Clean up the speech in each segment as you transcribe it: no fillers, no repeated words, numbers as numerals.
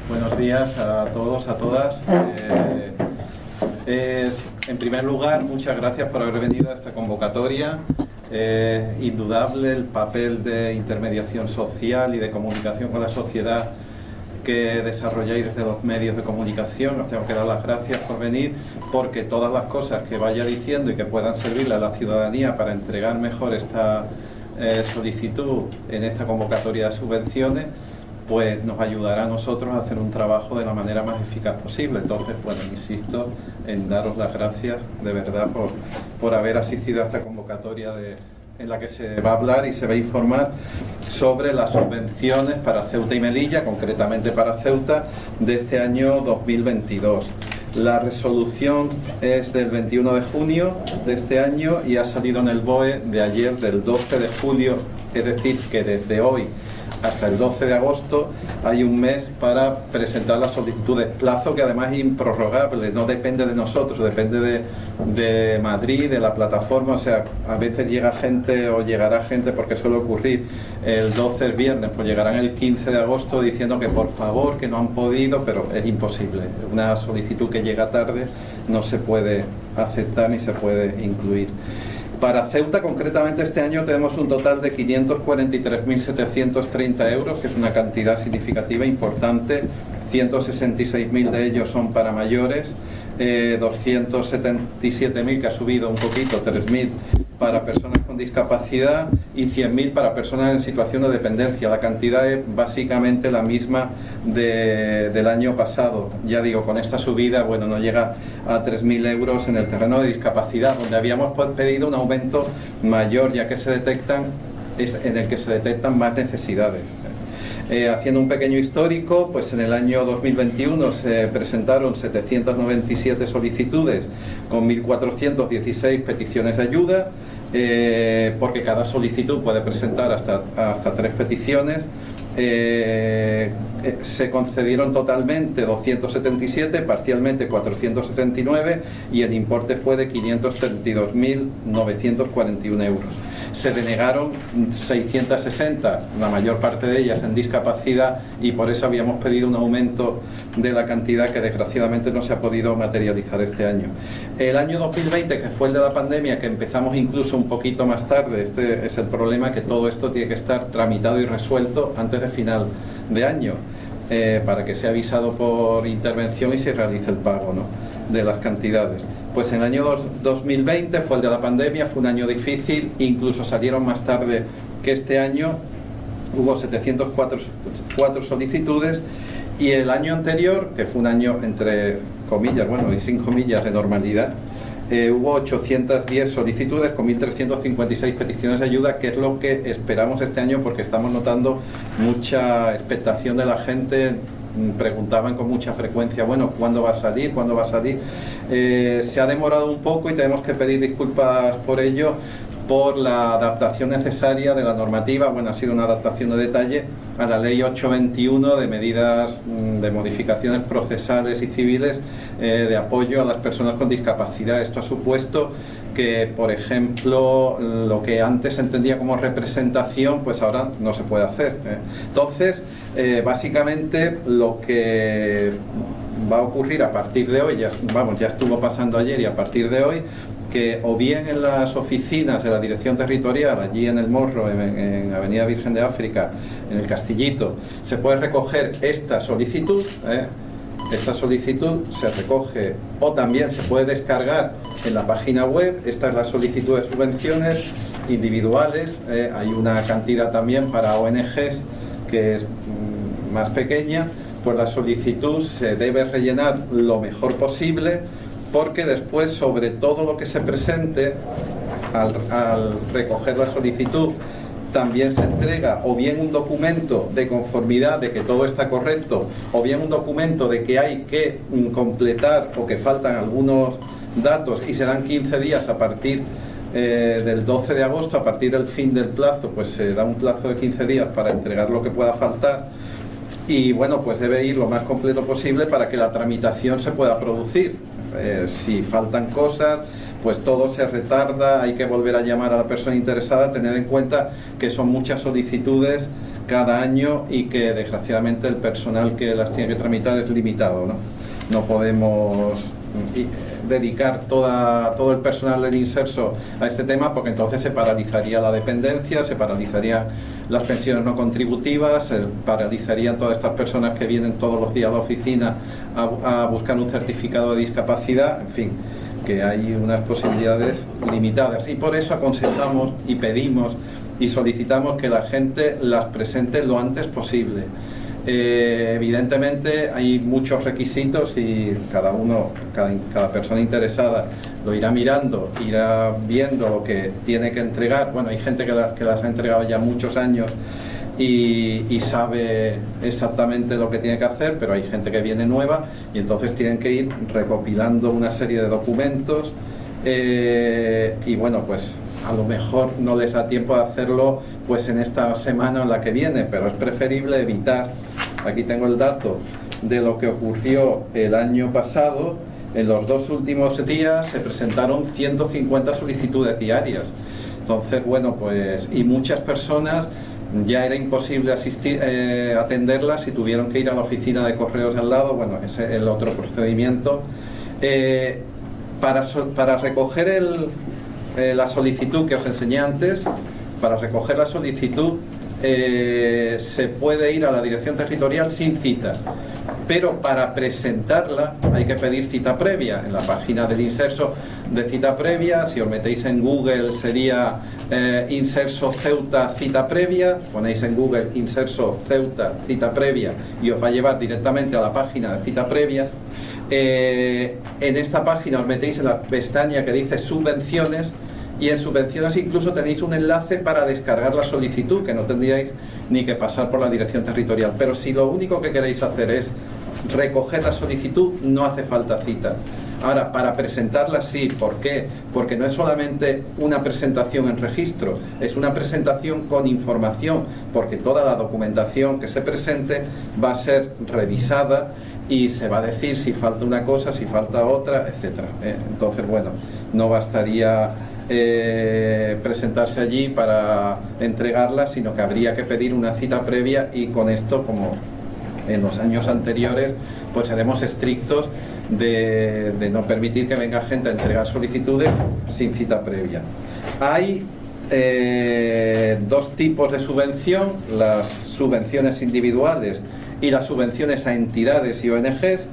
Buenos días a todos, a todas. En primer lugar, muchas gracias por haber venido a esta convocatoria. Indudable el papel de intermediación social y de comunicación con la sociedad que desarrolláis desde los medios de comunicación. Os tengo que dar las gracias por venir, porque todas las cosas que vaya diciendo y que puedan servirle a la ciudadanía para entregar mejor esta solicitud en esta convocatoria de subvenciones, pues nos ayudará a nosotros a hacer un trabajo de la manera más eficaz posible. Entonces, bueno, insisto en daros las gracias de verdad por haber asistido a esta convocatoria en la que se va a hablar y se va a informar sobre las subvenciones para Ceuta y Melilla, concretamente para Ceuta, de este año 2022. La resolución es del 21 de junio de este año y ha salido en el BOE de ayer, del 12 de julio, es decir, que desde hoy hasta el 12 de agosto hay un mes para presentar las solicitudes, plazo que además es improrrogable, no depende de nosotros, depende de Madrid, de la plataforma. O sea, a veces llega gente o llegará gente, porque suele ocurrir el 12 el viernes, pues llegarán el 15 de agosto diciendo que por favor, que no han podido, pero es imposible. Una solicitud que llega tarde no se puede aceptar ni se puede incluir. Para Ceuta, concretamente, este año tenemos un total de 543.730 euros, que es una cantidad significativa, importante. 166.000 de ellos son para mayores, 277.000, que ha subido un poquito, 3.000 para personas con discapacidad y 100.000 para personas en situación de dependencia. La cantidad es básicamente la misma del año pasado. Ya digo, con esta subida, bueno, no llega a 3.000 euros en el terreno de discapacidad, donde habíamos pedido un aumento mayor, ya que en el que se detectan más necesidades. Haciendo un pequeño histórico, pues en el año 2021 se presentaron 797 solicitudes con 1.416 peticiones de ayuda, porque cada solicitud puede presentar hasta 3 peticiones. Se concedieron totalmente 277, parcialmente 479, y el importe fue de 532.941 euros. Se denegaron 660, la mayor parte de ellas en discapacidad, y por eso habíamos pedido un aumento de la cantidad que desgraciadamente no se ha podido materializar este año. El año 2020, que fue el de la pandemia, que empezamos incluso un poquito más tarde, este es el problema, que todo esto tiene que estar tramitado y resuelto antes de final de año, para que sea avisado por intervención y se realice el pago, ¿no?, de las cantidades. Pues en el año 2020 fue el de la pandemia, fue un año difícil, incluso salieron más tarde que este año, hubo 704 solicitudes, y el año anterior, que fue un año entre comillas, bueno, y sin comillas, de normalidad, hubo 810 solicitudes con 1.356 peticiones de ayuda, que es lo que esperamos este año, porque estamos notando mucha expectación de la gente. Preguntaban con mucha frecuencia, bueno, ¿cuándo va a salir? ¿Cuándo va a salir? Se ha demorado un poco y tenemos que pedir disculpas por ello, por la adaptación necesaria de la normativa. Bueno, ha sido una adaptación de detalle a la Ley 821 de medidas de modificaciones procesales y civiles de apoyo a las personas con discapacidad. Esto ha supuesto que, por ejemplo, lo que antes se entendía como representación, pues ahora no se puede hacer. Entonces, básicamente lo que va a ocurrir a partir de hoy, ya estuvo pasando ayer y a partir de hoy, que o bien en las oficinas de la Dirección Territorial, allí en El Morro, en Avenida Virgen de África, en el Castillito, se puede recoger esta solicitud. Esta solicitud se recoge, o también se puede descargar en la página web. Esta es la solicitud de subvenciones individuales. Hay una cantidad también para ONGs que es más pequeña. Pues la solicitud se debe rellenar lo mejor posible, porque después, sobre todo lo que se presente, al recoger la solicitud, también se entrega o bien un documento de conformidad de que todo está correcto, o bien un documento de que hay que completar o que faltan algunos datos, y se dan 15 días a partir del 12 de agosto, a partir del fin del plazo, pues se da un plazo de 15 días para entregar lo que pueda faltar. Y bueno, pues debe ir lo más completo posible para que la tramitación se pueda producir. Si faltan cosas, pues todo se retarda, hay que volver a llamar a la persona interesada. Tened en cuenta que son muchas solicitudes cada año y que desgraciadamente el personal que las tiene que tramitar es limitado, ¿no? No podemos dedicar todo el personal del Inserso a este tema, porque entonces se paralizaría la dependencia, se paralizarían las pensiones no contributivas, se paralizarían todas estas personas que vienen todos los días a la oficina a buscar un certificado de discapacidad, en fin, que hay unas posibilidades limitadas, y por eso aconsejamos y pedimos y solicitamos que la gente las presente lo antes posible. Evidentemente hay muchos requisitos y cada persona interesada lo irá mirando, irá viendo lo que tiene que entregar. Bueno, hay gente que las ha entregado ya muchos años y sabe exactamente lo que tiene que hacer, pero hay gente que viene nueva y entonces tienen que ir recopilando una serie de documentos y bueno, pues a lo mejor no les da tiempo de hacerlo pues en esta semana o la que viene, pero es preferible evitar. Aquí tengo el dato de lo que ocurrió el año pasado. En los 2 últimos días se presentaron 150 solicitudes diarias. Entonces, bueno, pues, y muchas personas ya era imposible atenderlas y tuvieron que ir a la oficina de correos al lado. Bueno, ese es el otro procedimiento. Para recoger la solicitud que os enseñé antes, para recoger la solicitud se puede ir a la dirección territorial sin cita, pero para presentarla hay que pedir cita previa en la página del Inserso de cita previa. Si os metéis en Google sería Inserso Ceuta cita previa, ponéis en Google Inserso Ceuta cita previa y os va a llevar directamente a la página de cita previa. En esta página os metéis en la pestaña que dice subvenciones, y en subvenciones incluso tenéis un enlace para descargar la solicitud, que no tendríais ni que pasar por la dirección territorial. Pero si lo único que queréis hacer es recoger la solicitud, no hace falta cita. Ahora, para presentarla sí. ¿Por qué? Porque no es solamente una presentación en registro, es una presentación con información, porque toda la documentación que se presente va a ser revisada y se va a decir si falta una cosa, si falta otra, etcétera. Entonces, bueno, no bastaría presentarse allí para entregarla, sino que habría que pedir una cita previa, y con esto, como en los años anteriores, pues seremos estrictos de no permitir que venga gente a entregar solicitudes sin cita previa. Hay 2 tipos de subvención: las subvenciones individuales y las subvenciones a entidades y ONGs.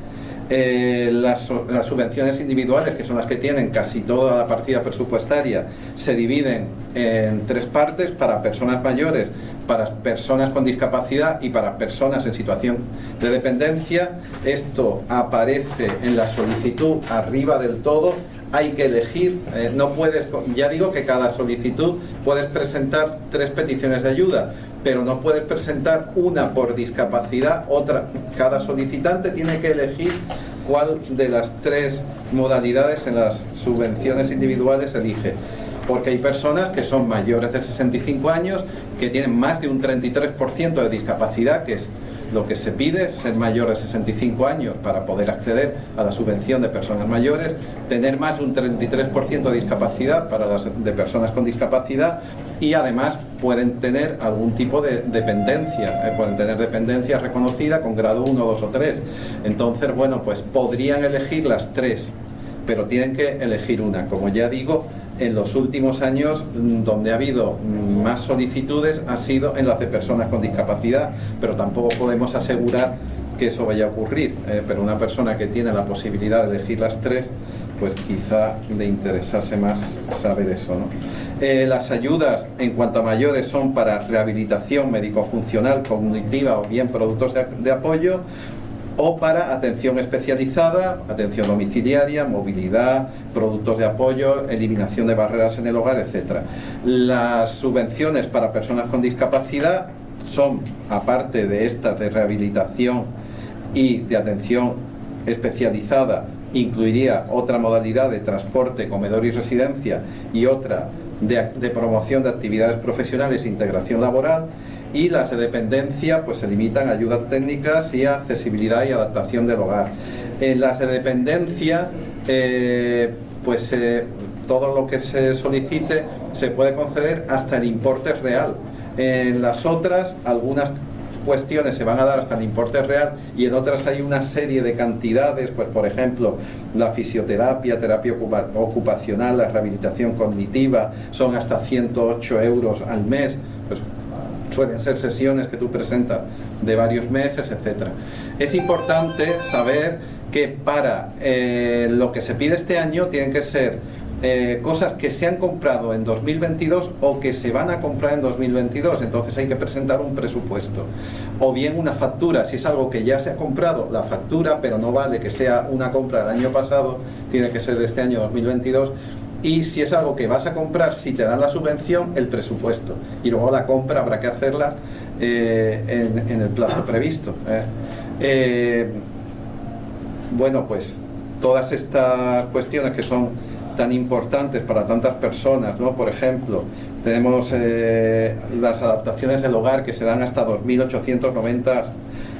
Las subvenciones individuales, que son las que tienen casi toda la partida presupuestaria, se dividen en 3 partes: para personas mayores, para personas con discapacidad y para personas en situación de dependencia. Esto aparece en la solicitud arriba del todo. Hay que elegir, no puedes, ya digo que cada solicitud puedes presentar 3 peticiones de ayuda, pero no puedes presentar una por discapacidad, otra. Cada solicitante tiene que elegir cuál de las 3 modalidades en las subvenciones individuales elige, porque hay personas que son mayores de 65 años, que tienen más de un 33% de discapacidad, que es lo que se pide, ser mayor de 65 años para poder acceder a la subvención de personas mayores, tener más de un 33% de discapacidad para las de personas con discapacidad, y además pueden tener algún tipo de dependencia, pueden tener dependencia reconocida con grado 1, 2 o 3. Entonces, bueno, pues podrían elegir las 3, pero tienen que elegir una. Como ya digo, en los últimos años donde ha habido más solicitudes ha sido en las de personas con discapacidad, pero tampoco podemos asegurar que eso vaya a ocurrir, pero una persona que tiene la posibilidad de elegir las 3, pues quizá le interesase más saber eso, ¿no? Las ayudas en cuanto a mayores son para rehabilitación médico-funcional, cognitiva o bien productos de apoyo, o para atención especializada, atención domiciliaria, movilidad, productos de apoyo, eliminación de barreras en el hogar, etc. Las subvenciones para personas con discapacidad son, aparte de estas de rehabilitación y de atención especializada, incluiría otra modalidad de transporte, comedor y residencia, y otra de promoción de actividades profesionales e integración laboral. Y las de dependencia pues se limitan a ayudas técnicas y a accesibilidad y adaptación del hogar. En las de dependencia todo lo que se solicite se puede conceder hasta el importe real. En las otras, algunas cuestiones se van a dar hasta el importe real y en otras hay una serie de cantidades, pues por ejemplo la fisioterapia, terapia ocupacional, la rehabilitación cognitiva son hasta 108 euros al mes, pues suelen ser sesiones que tú presentas de varios meses, etcétera. Es importante saber que para lo que se pide este año tienen que ser cosas que se han comprado en 2022 o que se van a comprar en 2022, entonces hay que presentar un presupuesto o bien una factura. Si es algo que ya se ha comprado, la factura, pero no vale que sea una compra del año pasado, tiene que ser de este año 2022. Y si es algo que vas a comprar, si te dan la subvención, el presupuesto, y luego la compra habrá que hacerla en el plazo previsto. Bueno, pues todas estas cuestiones que son tan importantes para tantas personas, ¿no? Por ejemplo, tenemos las adaptaciones del hogar que se dan hasta 2.890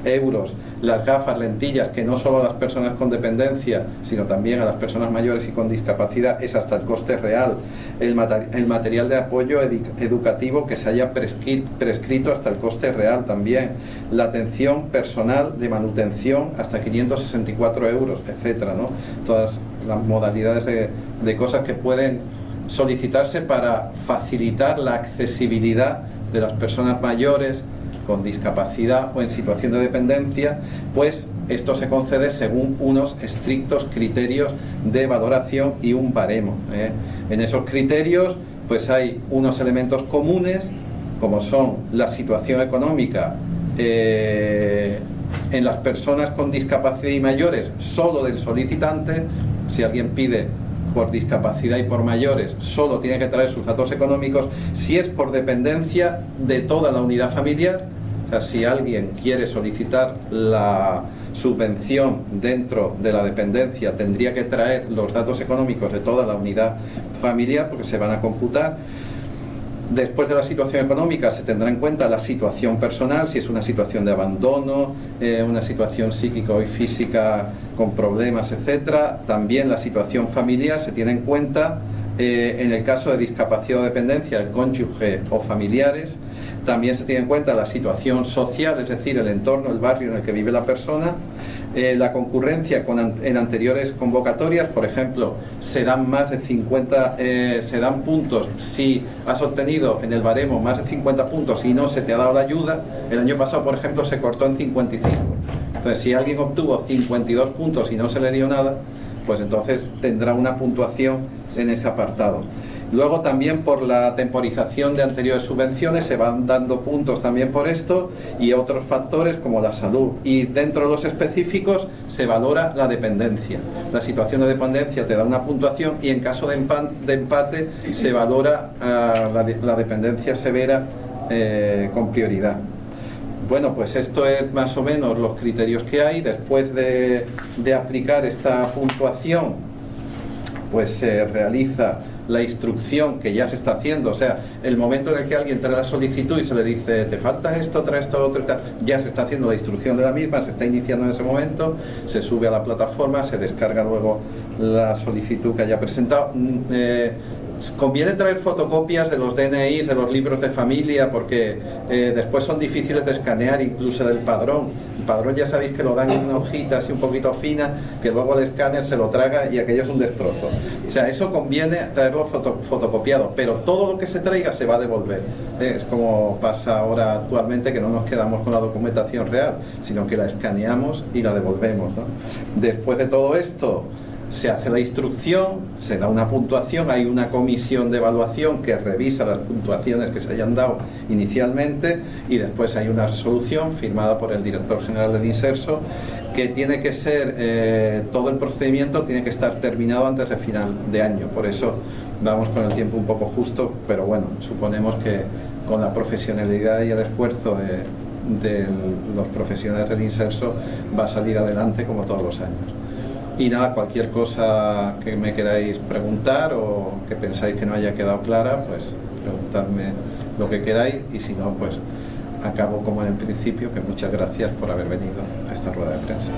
euros, las gafas, lentillas, que no solo a las personas con dependencia, sino también a las personas mayores y con discapacidad, es hasta el coste real, el material de apoyo educativo que se haya prescrito hasta el coste real también, la atención personal de manutención hasta 564 euros, etcétera, ¿no? Todas las modalidades de cosas que pueden solicitarse para facilitar la accesibilidad de las personas mayores con discapacidad o en situación de dependencia, pues esto se concede según unos estrictos criterios de valoración y un baremo. En esos criterios pues hay unos elementos comunes, como son la situación económica en las personas con discapacidad y mayores solo del solicitante. Si alguien pide por discapacidad y por mayores, solo tiene que traer sus datos económicos. Si es por dependencia, de toda la unidad familiar. O sea, si alguien quiere solicitar la subvención dentro de la dependencia, tendría que traer los datos económicos de toda la unidad familiar, porque se van a computar. Después de la situación económica se tendrá en cuenta la situación personal, si es una situación de abandono, una situación psíquica y física con problemas, etcétera. También la situación familiar se tiene en cuenta en el caso de discapacidad o dependencia, el cónyuge o familiares. También se tiene en cuenta la situación social, es decir, el entorno, el barrio en el que vive la persona. La concurrencia en anteriores convocatorias, por ejemplo, se dan más de 50, se dan puntos si has obtenido en el baremo más de 50 puntos y no se te ha dado la ayuda. El año pasado, por ejemplo, se cortó en 55. Entonces, si alguien obtuvo 52 puntos y no se le dio nada, pues entonces tendrá una puntuación en ese apartado. Luego también por la temporización de anteriores subvenciones se van dando puntos también por esto y otros factores como la salud. Y dentro de los específicos se valora la dependencia. La situación de dependencia te da una puntuación y en caso de empate se valora la dependencia severa con prioridad. Bueno, pues esto es más o menos los criterios que hay. Después de aplicar esta puntuación, pues se realiza la instrucción que ya se está haciendo. O sea, el momento en el que alguien trae la solicitud y se le dice te falta esto, trae esto, otro y tal, ya se está haciendo la instrucción de la misma, se está iniciando en ese momento, se sube a la plataforma, se descarga luego la solicitud que haya presentado. Conviene traer fotocopias de los DNIs, de los libros de familia, porque después son difíciles de escanear, incluso del padrón. El padrón ya sabéis que lo dan en una hojita así un poquito fina, que luego el escáner se lo traga y aquello es un destrozo. O sea, eso conviene traerlo fotocopiado, pero todo lo que se traiga se va a devolver. Es como pasa ahora actualmente, que no nos quedamos con la documentación real, sino que la escaneamos y la devolvemos, ¿no? Después de todo esto, se hace la instrucción, se da una puntuación, hay una comisión de evaluación que revisa las puntuaciones que se hayan dado inicialmente y después hay una resolución firmada por el director general del Inserso que tiene que ser, todo el procedimiento tiene que estar terminado antes de final de año. Por eso vamos con el tiempo un poco justo, pero bueno, suponemos que con la profesionalidad y el esfuerzo de los profesionales del Inserso va a salir adelante como todos los años. Y nada, cualquier cosa que me queráis preguntar o que pensáis que no haya quedado clara, pues preguntadme lo que queráis y si no, pues acabo como en el principio, que muchas gracias por haber venido a esta rueda de prensa.